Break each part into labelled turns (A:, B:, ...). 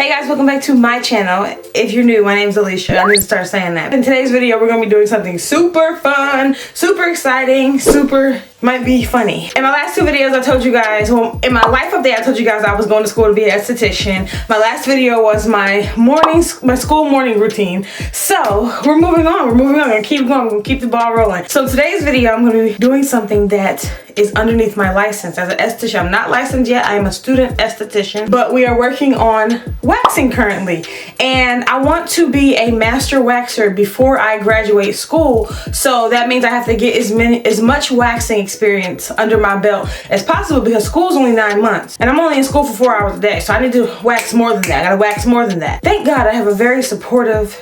A: Hey guys, welcome back to my channel. If you're new, my name's Alicia. I need to start saying that. In today's video, we're gonna be doing something super fun, super exciting, might be funny. In my last two videos, I told you guys, well, in my life update, I told you guys I was going to school to be an esthetician. My last video was my school morning routine. So we're moving on. We're gonna keep going. We're gonna keep the ball rolling. So today's video, I'm gonna be doing something that is underneath my license as an esthetician. I'm not licensed yet. I am a student esthetician, but we are working on waxing currently. And I want to be a master waxer before I graduate school. So that means I have to get as much waxing experience under my belt as possible because school's only 9 months. And I'm only in school for 4 hours a day. So I need to wax more than that. I gotta wax more than that. Thank God I have a very supportive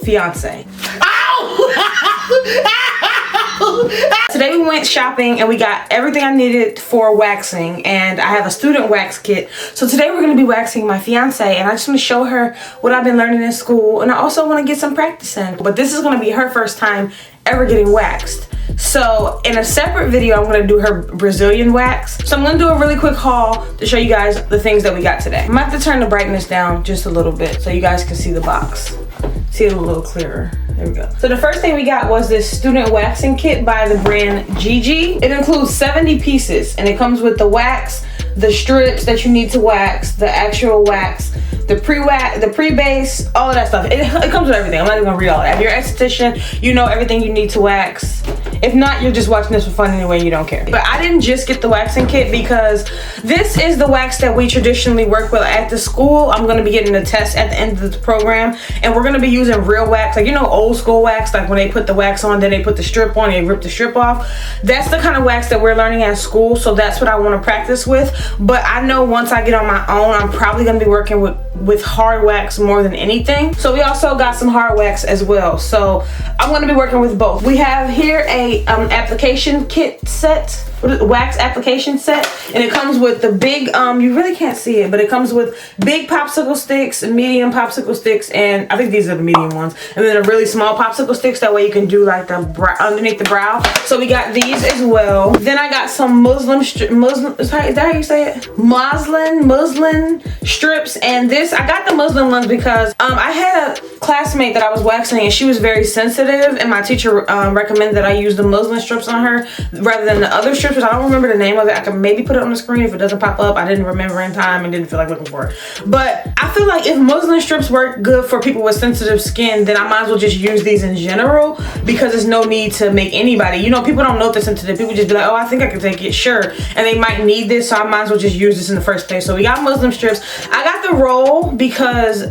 A: fiance. Today we went shopping and we got everything I needed for waxing, and I have a student wax kit. So today we're going to be waxing my fiance, and I just want to show her what I've been learning in school, and I also want to get some practice in. But this is going to be her first time ever getting waxed. So in a separate video, I'm going to do her Brazilian wax. So I'm going to do a really quick haul to show you guys the things that we got today. I'm going to have to turn the brightness down just a little bit so you guys can see the box. See it a little clearer. There we go. So the first thing we got was this student waxing kit by the brand Gigi. It includes 70 pieces, and it comes with the wax, the strips that you need to wax, the actual wax, the pre-wax, the pre-base, all of that stuff. It comes with everything. I'm not even gonna read all that. If you're an esthetician, you know everything you need to wax. If not, you're just watching this for fun anyway, you don't care. But I didn't just get the waxing kit because this is the wax that we traditionally work with at the school. I'm gonna be getting a test at the end of the program, and we're gonna be using real wax, like, you know, old school wax, like when they put the wax on, then they put the strip on, and they rip the strip off. That's the kind of wax that we're learning at school, so that's what I wanna practice with. But I know once I get on my own, I'm probably gonna be working with hard wax more than anything. So we also got some hard wax as well. So I'm gonna be working with both. We have here a application kit set, wax application set, and it comes with the big, you really can't see it, but it comes with big popsicle sticks, medium popsicle sticks, and I think these are the medium ones, and then a really small popsicle sticks. That way you can do like the underneath the brow. So we got these as well. Then I got some muslin, is that how you say it? Muslin strips. And this, I got the muslin ones because I had a classmate that I was waxing, and she was very sensitive, and my teacher recommended that I use the muslin strips on her rather than the other strips. I don't remember the name of it. I can maybe put it on the screen if it doesn't pop up. I didn't remember in time and didn't feel like looking for it. But I feel like if muslin strips work good for people with sensitive skin, then I might as well just use these in general, because there's no need to make anybody, you know, people don't know if they're sensitive. People just be like, oh, I think I can take it, sure. And they might need this, so I might as well just use this in the first place. So we got muslin strips. I got the roll because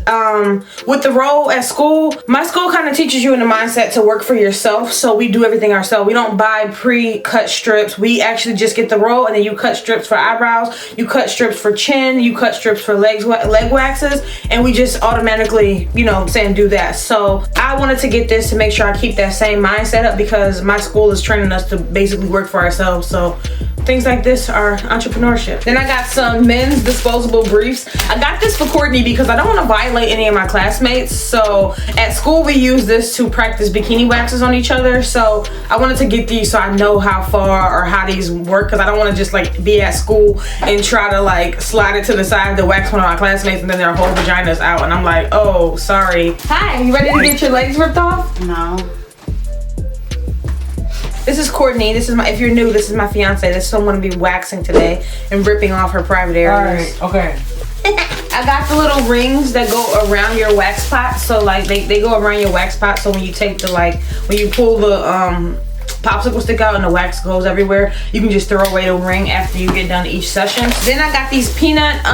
A: with the roll at school, my school kind of teaches you in the mindset to work for yourself. So we do everything ourselves. We don't buy pre-cut strips. We actually just get the roll, and then you cut strips for eyebrows, you cut strips for chin, you cut strips for leg waxes, and we just automatically, you know, do that. So I wanted to get this to make sure I keep that same mindset up, because my school is training us to basically work for ourselves. So things like this are entrepreneurship. Then I got some men's disposable briefs. I got this for Courtney because I don't want to violate any of my classmates. So at school we use this to practice bikini waxes on each other. So I wanted to get these so I know how far or how these work, because I don't want to just like be at school and try to like slide it to the side to wax one of my classmates, and then their whole vagina's out, and I'm like, oh, sorry. Hi, you ready to get your legs ripped off?
B: No.
A: This is Courtney. This is my, if you're new, this is my fiance. This is who I'm gonna be waxing today and ripping off her private areas.
B: All right, okay.
A: I got the little rings that go around your wax pot. So like they go around your wax pot. So when you take the, like, when you pull the popsicle stick out and the wax goes everywhere, you can just throw away the ring after you get done each session. Then I got these peanut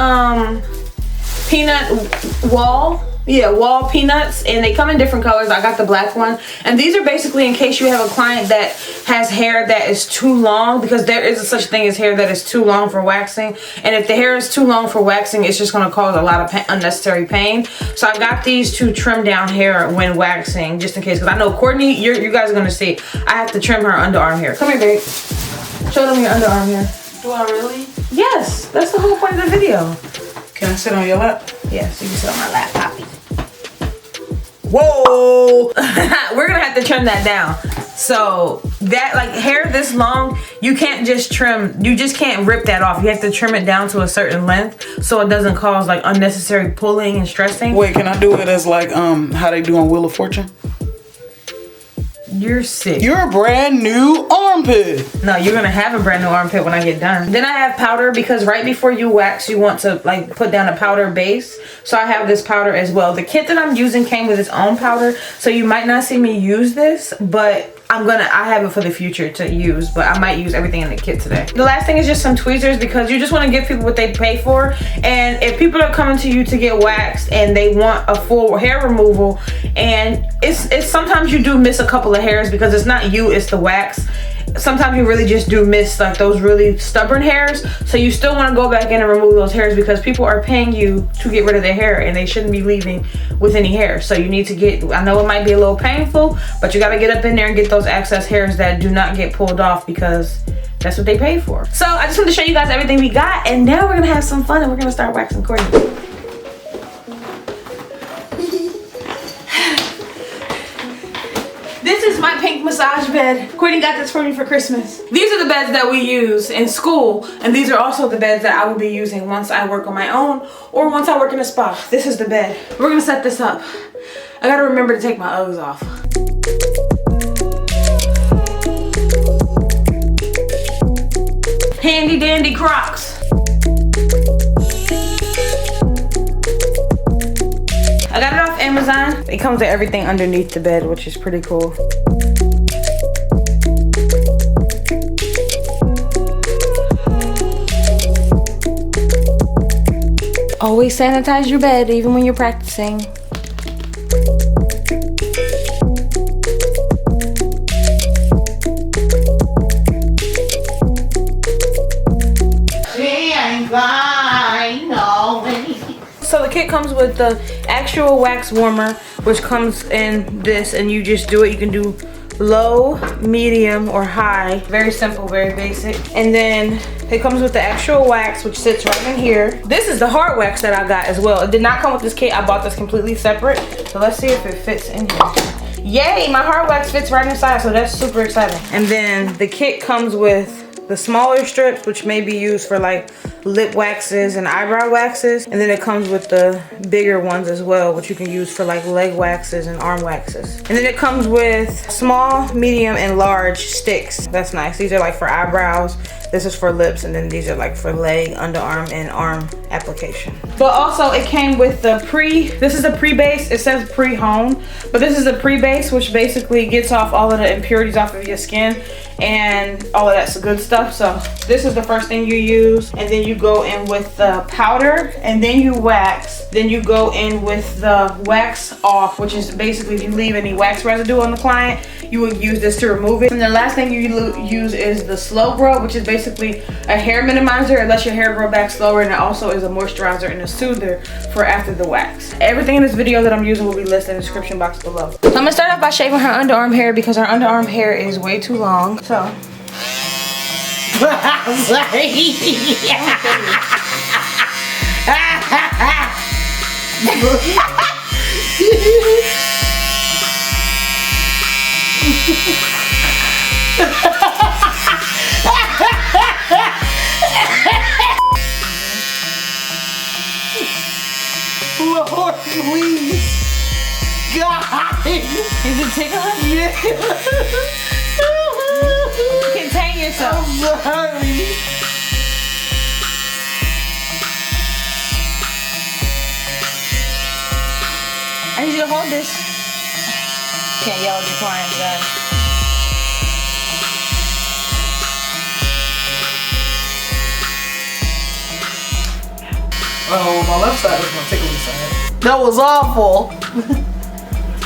A: wall peanuts, and they come in different colors. I got the black one, and these are basically in case you have a client that has hair that is too long, because there is such thing as hair that is too long for waxing, and if the hair is too long for waxing, it's just going to cause a lot of unnecessary pain. So I got these to trim down hair when waxing, just in case, because I know Courtney, you guys are going to see, I have to trim her underarm hair. Come here, babe. Show them your underarm hair.
B: Do I really?
A: Yes, that's the whole point of the video.
B: Can I sit on your lap?
A: Yes, you can sit on my lap, Poppy. Whoa! We're gonna have to trim that down. So that, like hair this long, you can't just trim, you just can't rip that off. You have to trim it down to a certain length so it doesn't cause like unnecessary pulling and stressing.
B: Wait, can I do it as like how they do on Wheel of Fortune?
A: You're sick.
B: You're a brand new armpit.
A: No, you're gonna have a brand new armpit when I get done. Then I have powder because right before you wax, you want to like put down a powder base. So I have this powder as well. The kit that I'm using came with its own powder, so you might not see me use this, but I have it for the future to use, but I might use everything in the kit today. The last thing is just some tweezers because you just want to give people what they pay for. And if people are coming to you to get waxed and they want a full hair removal, and it's sometimes you do miss a couple of hairs because it's not you, it's the wax. Sometimes you really just do miss like those really stubborn hairs, so you still want to go back in and remove those hairs because people are paying you to get rid of their hair and they shouldn't be leaving with any hair. So you need to get, I know it might be a little painful, but you got to get up in there and get those excess hairs that do not get pulled off because that's what they pay for. So I just want to show you guys everything we got, and now we're gonna have some fun and we're gonna start waxing Courtney. This is my pink massage bed. Courtney got this for me for Christmas. These are the beds that we use in school, and these are also the beds that I will be using once I work on my own or once I work in a spa. This is the bed. We're gonna set this up. I gotta remember to take my Uggs off. Handy dandy Crocs. I got it off Amazon. It comes with everything underneath the bed, which is pretty cool. Always sanitize your bed, even when you're practicing. So the kit comes with the actual wax warmer, which comes in this, and you just do it. You can do low, medium, or high. Very simple, very basic. And then it comes with the actual wax, which sits right in here. This is the hard wax that I got as well. It did not come with this kit. I bought this completely separate. So let's see if it fits in here. Yay, my hard wax fits right inside, so that's super exciting. And then the kit comes with the smaller strips, which may be used for like lip waxes and eyebrow waxes, and then it comes with the bigger ones as well, which you can use for like leg waxes and arm waxes. And then it comes with small, medium, and large sticks. That's nice. These are like for eyebrows, this is for lips, and then these are like for leg, underarm, and arm application. But also it came with the this is a pre-base. It says pre-hone, but this is a pre-base, which basically gets off all of the impurities off of your skin and all of that good stuff. So this is the first thing you use, and then you go in with the powder, and then you wax. Then you go in with the wax off, which is basically if you leave any wax residue on the client, you would use this to remove it. And the last thing you use is the slow grow, which is basically a hair minimizer. It lets your hair grow back slower, and it also is a moisturizer and a soother for after the wax. Everything in this video that I'm using will be listed in the description box below. So I'm gonna start off by shaving her underarm hair because her underarm hair is way too long. So
B: Lord, please. God.
A: is it tickling?
B: Yeah.
A: Contain yourself.
B: I'm sorry.
A: I need you to hold this. Can't yell at your clients, guys.
B: Oh, my left side is my tickling side. That was awful.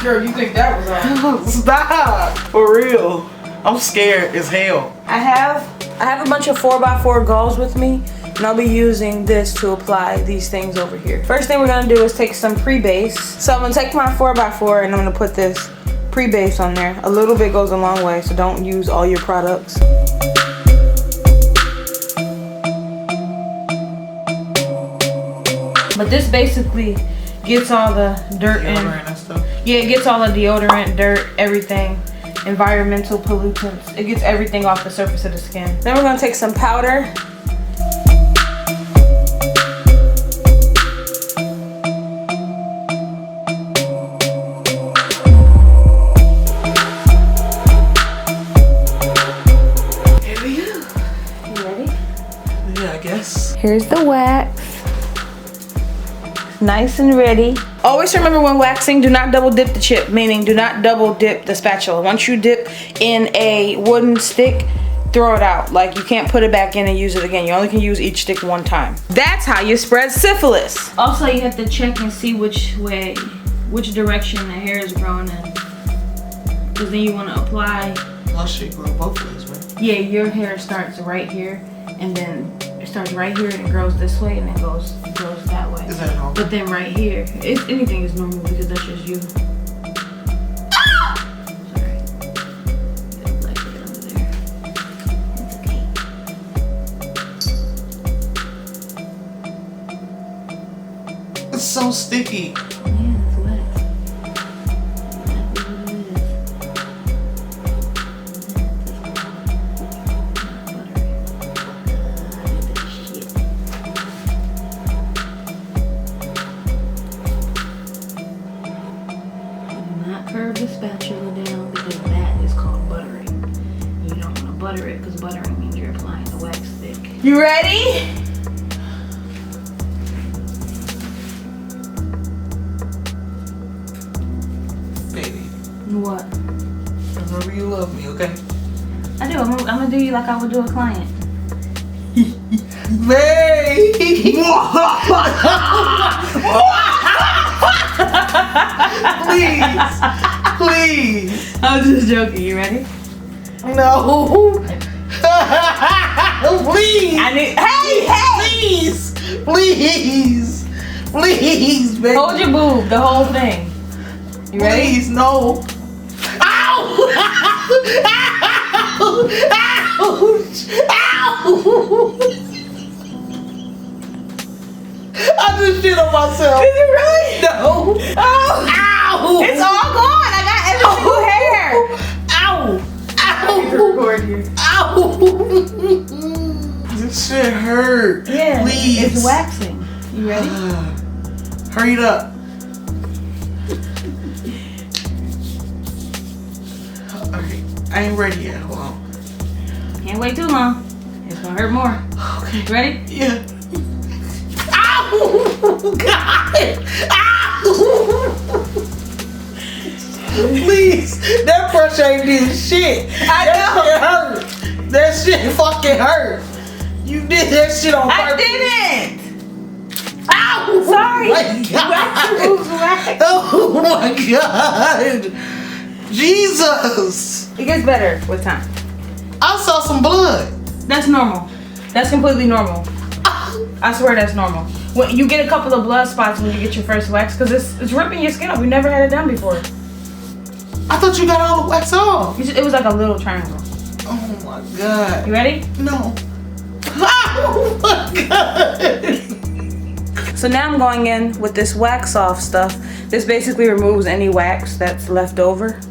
A: Girl, you think that was awful?
B: Stop. For real. I'm scared as hell.
A: I have a bunch of 4x4 gauze with me, and I'll be using this to apply these things over here. First thing we're gonna do is take some pre-base. So I'm gonna take my 4x4 and I'm gonna put this pre-base on there. A little bit goes a long way, so don't use all your products. But this basically gets all the dirt in. Yeah, it gets all the deodorant, dirt, everything. environmental pollutants. It gets everything off the surface of the skin. Then we're gonna take some powder.
B: Here we go.
A: You ready?
B: Yeah, I guess.
A: Here's the wax. Nice and ready. Always remember when waxing, do not double dip the chip, meaning do not double dip the spatula. Once you dip in a wooden stick, throw it out. Like, you can't put it back in and use it again. You only can use each stick one time. That's how you spread syphilis. Also, you have to check and see which direction the hair is growing in. Because then you want to apply.
B: Well, she grow both ways, right?
A: Yeah, your hair starts right here, and then it starts right here and it grows this way and then goes that way.
B: Is that normal?
A: But then right here, if anything is normal because that's just you. Sorry. There's black hair under there. It's okay.
B: It's so sticky.
A: Yeah, it's wet. Exactly what it is. Curve the spatula down because that is called buttering. You don't want to butter it because buttering means you're applying the wax stick. You ready?
B: Baby,
A: What?
B: remember you love me, okay?
A: I do. I'm gonna do you like I would do a client.
B: Babe! Please.
A: I'm just joking. You ready?
B: No. Please.
A: I need. Hey!
B: Please, baby.
A: Hold your boob, the whole thing. You ready?
B: Please, no. Ow! Ow! I just shit on myself.
A: Is it really?
B: No.
A: Oh!
B: Ow!
A: It's all gone. I got every single hair.
B: Ow!
A: I need to record you.
B: Ow! This shit hurt.
A: Yeah.
B: Please.
A: It's waxing. You ready?
B: Hurry it up. Alright. I ain't ready yet. Hold on.
A: Can't wait too long. It's gonna hurt more.
B: Okay.
A: You ready?
B: Yeah. Ow! God! Ow! Please, that pressure ain't did shit. That shit hurt. That shit fucking hurt. You did that shit on purpose.
A: I didn't.
B: Ow!
A: Sorry.
B: Oh my God.
A: Wax removes wax.
B: Oh my God. Jesus.
A: It gets better with time.
B: I saw some blood.
A: That's normal. That's completely normal. I swear that's normal. When you get a couple of blood spots when you get your first wax, because it's ripping your skin off. You never had it done before.
B: I thought you got all the wax off.
A: It was like a little triangle.
B: Oh my God.
A: You ready?
B: No. Oh my God.
A: So now I'm going in with this wax off stuff. This basically removes any wax that's left over.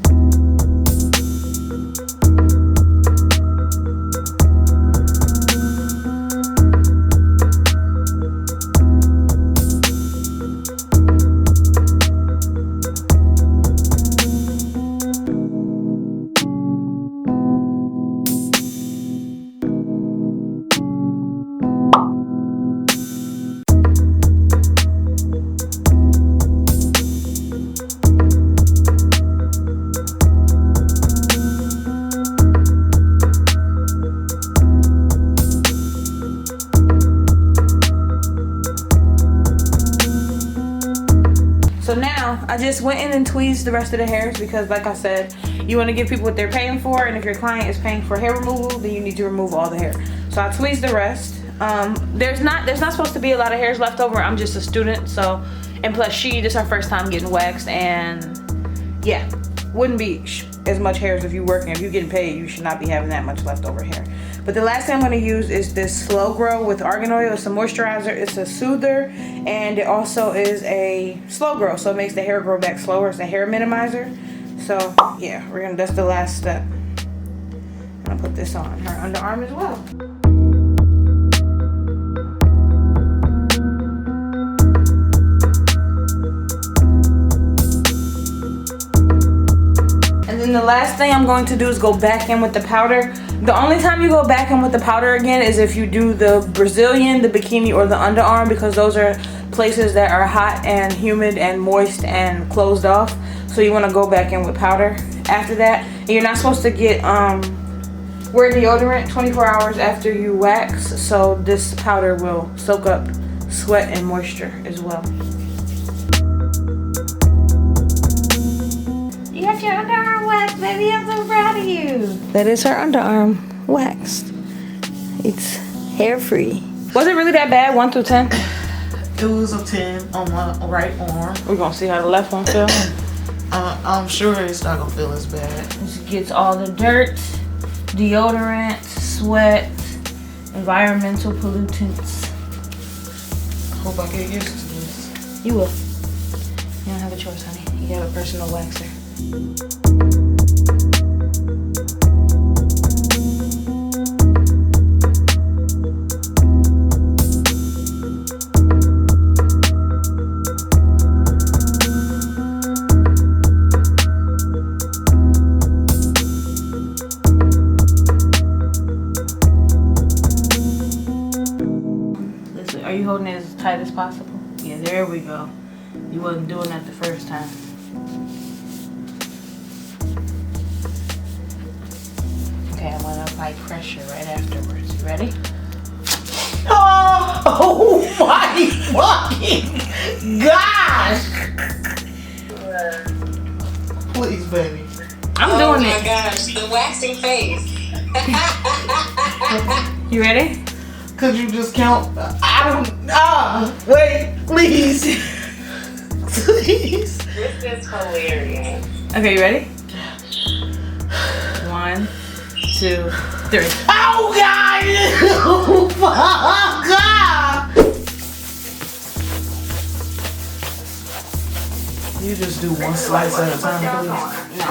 A: So now I just went in and tweezed the rest of the hairs because, like I said, you want to give people what they're paying for, and if your client is paying for hair removal, then you need to remove all the hair. So I tweezed the rest. There's not supposed to be a lot of hairs left over. I'm just a student, so, and plus this is her first time getting waxed, and yeah, wouldn't be as much hair as if you're working. If you're getting paid, you should not be having that much leftover hair. But the last thing I'm going to use is this Slow Grow with argan oil. It's a moisturizer, it's a soother, and it also is a slow grow, so it makes the hair grow back slower. It's a hair minimizer. So yeah, that's the last step. I'm gonna put this on her underarm as well. And then the last thing I'm going to do is go back in with the powder. The only time you go back in with the powder again is if you do the Brazilian, the bikini, or the underarm, because those are places that are hot and humid and moist and closed off. So you want to go back in with powder after that. And you're not supposed to get wear deodorant 24 hours after you wax, so this powder will soak up sweat and moisture as well. You got your underarm waxed, baby. I'm so proud of you. That is her underarm waxed. It's hair free. Was it really that bad, 1 through 10?
B: It was a 10 on my right arm.
A: We're gonna see how the left one feels.
B: I'm sure it's not gonna feel as bad.
A: This gets all the dirt, deodorant, sweat, environmental pollutants.
B: I hope I get used to this.
A: You will. You don't have a choice, honey. You have a personal waxer. Listen, are you holding it as tight as possible? Yeah, there we go. You wasn't doing that the first time. Okay, I'm gonna apply pressure right afterwards. You ready?
B: Oh my fucking gosh! Please, baby.
A: I'm doing it.
C: Oh my gosh, the waxing face.
A: You ready?
B: Could you just count? I don't. Wait, please. Please.
C: This is hilarious.
A: Okay, you ready? 1, 2, 3.
B: Oh God! Oh God! You just do one slice at a time, please.
A: No,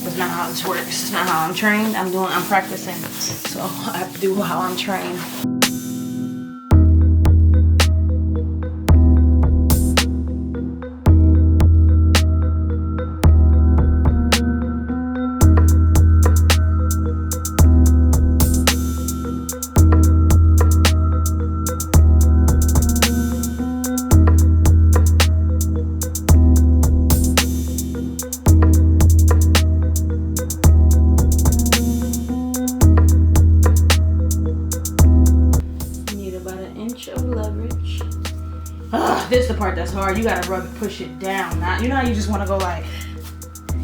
A: that's not how this works. It's not how I'm trained. I'm practicing. So I have to do how I'm trained. This is the part that's hard. You gotta rub it, push it down. Not, you know how you just wanna go like,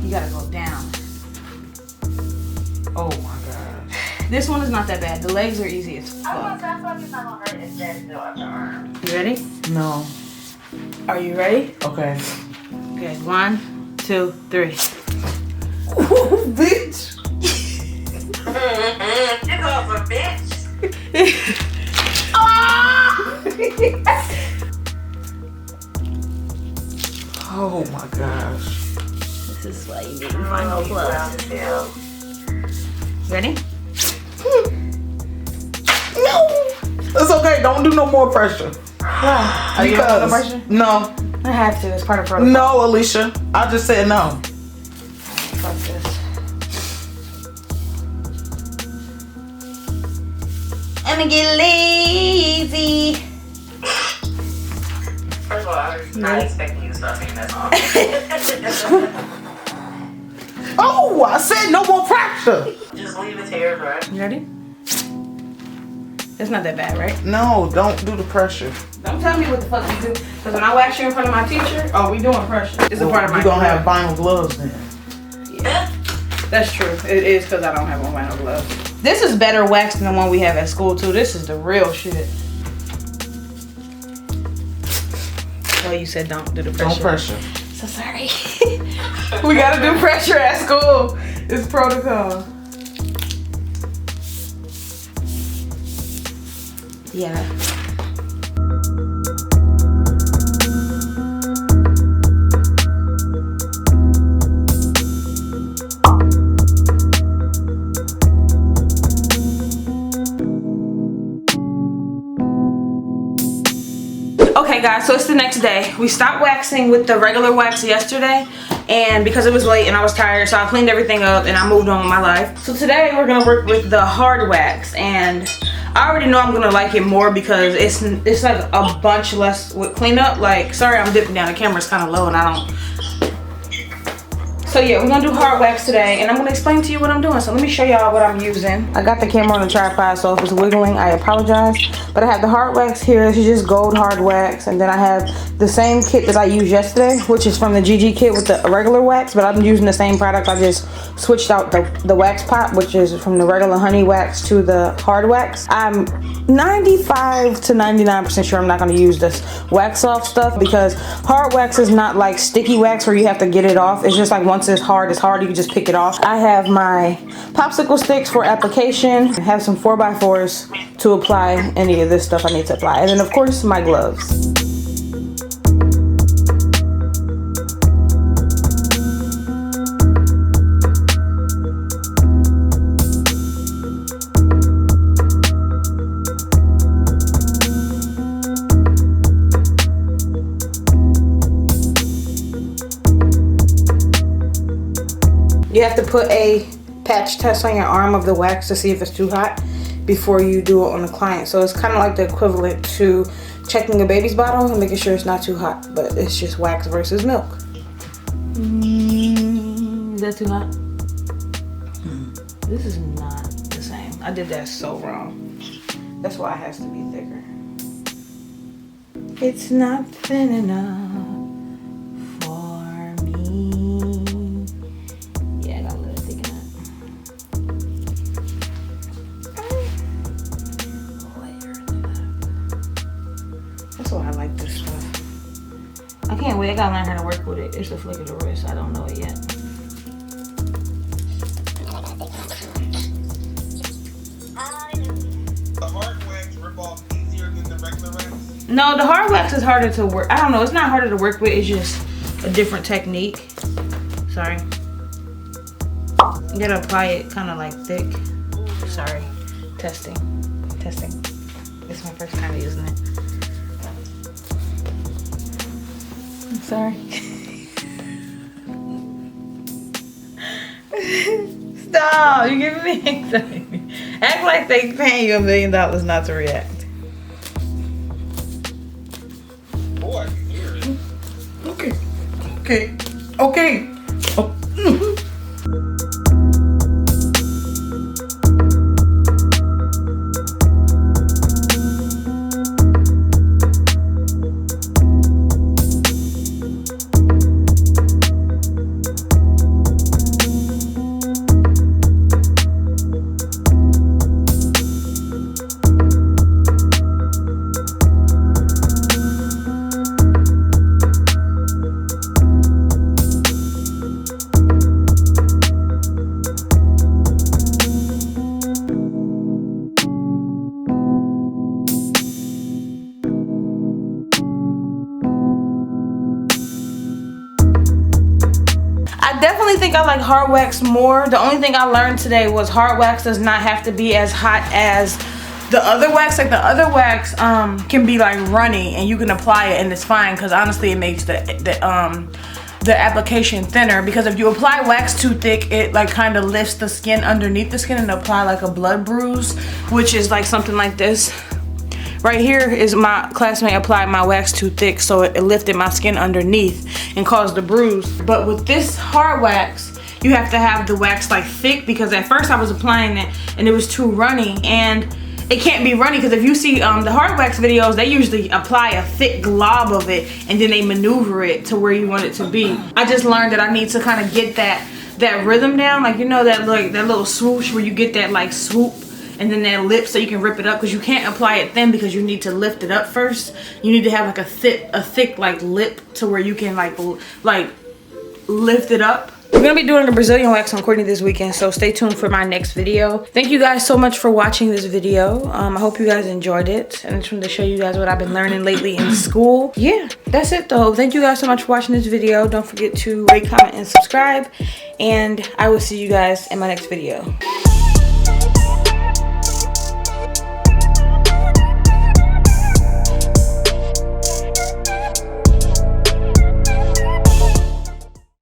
A: you gotta go down.
B: Oh my God.
A: This one is not that bad. The legs are easy as fuck. You ready?
B: No.
A: Are you ready?
B: Okay.
A: Okay, 1, 2, 3.
B: Ooh, bitch.
C: You call for bitch.
B: Oh my gosh.
A: This is why you need final gloves. Ready?
B: No. It's okay. Don't do no more pressure.
A: Why? Are you under pressure?
B: No.
A: I have to. It's part of protocol.
B: No, Alicia. I just said no.
A: Fuck this. I'm gonna get lazy.
C: First of all, I was not expecting you to start saying that song.
B: Oh, I said no more pressure.
C: Just leave it to your breath.
A: You ready? It's not that bad, right?
B: No, don't do the pressure.
A: Don't tell me what the fuck you do. Because when I wax you in front of my teacher, oh, we doing pressure. It's a part of my
B: You're gonna have vinyl gloves then.
A: Yeah. That's true. It is because I don't have on vinyl gloves. This is better wax than the one we have at school too. This is the real shit. Oh, you said don't do the pressure.
B: Don't pressure.
A: So sorry. We gotta do pressure at school. It's protocol. Yeah. Okay guys, so it's the next day. We stopped waxing with the regular wax yesterday, and because it was late and I was tired, so I cleaned everything up and I moved on with my life. So today we're gonna work with the hard wax, and I already know I'm gonna like it more because it's like a bunch less with cleanup. Like, sorry I'm dipping down, the camera's kind of low and I don't. So yeah, we're gonna do hard wax today, and I'm gonna explain to you what I'm doing. So let me show y'all what I'm using. I got the camera on the tripod, so if it's wiggling, I apologize. But I have the hard wax here. This is just gold hard wax, and then I have the same kit that I used yesterday, which is from the GG kit with the regular wax, but I'm using the same product. I just switched out the wax pot, which is from the regular honey wax to the hard wax. I'm 95 to 99% sure I'm not gonna use this wax off stuff, because hard wax is not like sticky wax where you have to get it off. It's just like once it's hard, you can just pick it off. I have my popsicle sticks for application. I have some 4x4s to apply any of this stuff I need to apply. And then of course my gloves. You have to put a patch test on your arm of the wax to see if it's too hot before you do it on the client. So it's kind of like the equivalent to checking a baby's bottle and making sure it's not too hot, but it's just wax versus milk. Is that too hot? This is not the same. I did that so wrong. That's why it has to be thicker. It's not thin enough. I like this stuff. I can't wait. I gotta learn how to work with it. It's a flick of the wrist. I don't know it yet.
B: The hard wax rip off easier than the regular wax?
A: No, the hard wax is harder to work. I don't know. It's not harder to work with. It's just a different technique. Sorry. You gotta apply it kind of like thick. Sorry. Testing. This is my first time using it. Sorry. Stop, you're giving me anxiety. Act like they paying you $1 million not to react.
B: Boy, I can hear it. Okay. Oh.
A: I definitely think I like hard wax more. The only thing I learned today was hard wax does not have to be as hot as the other wax. Like the other wax can be like runny and you can apply it and it's fine, because honestly it makes the application thinner, because if you apply wax too thick, it like kind of lifts the skin underneath the skin and apply like a blood bruise, which is like something like this. Right here is my classmate applied my wax too thick, so it lifted my skin underneath and caused a bruise. But with this hard wax, you have to have the wax like thick, because at first I was applying it and it was too runny, and it can't be runny because if you see the hard wax videos, they usually apply a thick glob of it and then they maneuver it to where you want it to be. I just learned that I need to kind of get that rhythm down, like, you know, that little swoosh where you get that like swoop and then that lip so you can rip it up, because you can't apply it thin because you need to lift it up first. You need to have like a thick like lip to where you can like lift it up. We're gonna be doing the Brazilian wax on Courtney this weekend, so stay tuned for my next video. Thank you guys so much for watching this video. I hope you guys enjoyed it, and I just wanted to show you guys what I've been learning lately in school. Yeah, that's it though. Thank you guys so much for watching this video. Don't forget to rate, comment, and subscribe, and I will see you guys in my next video.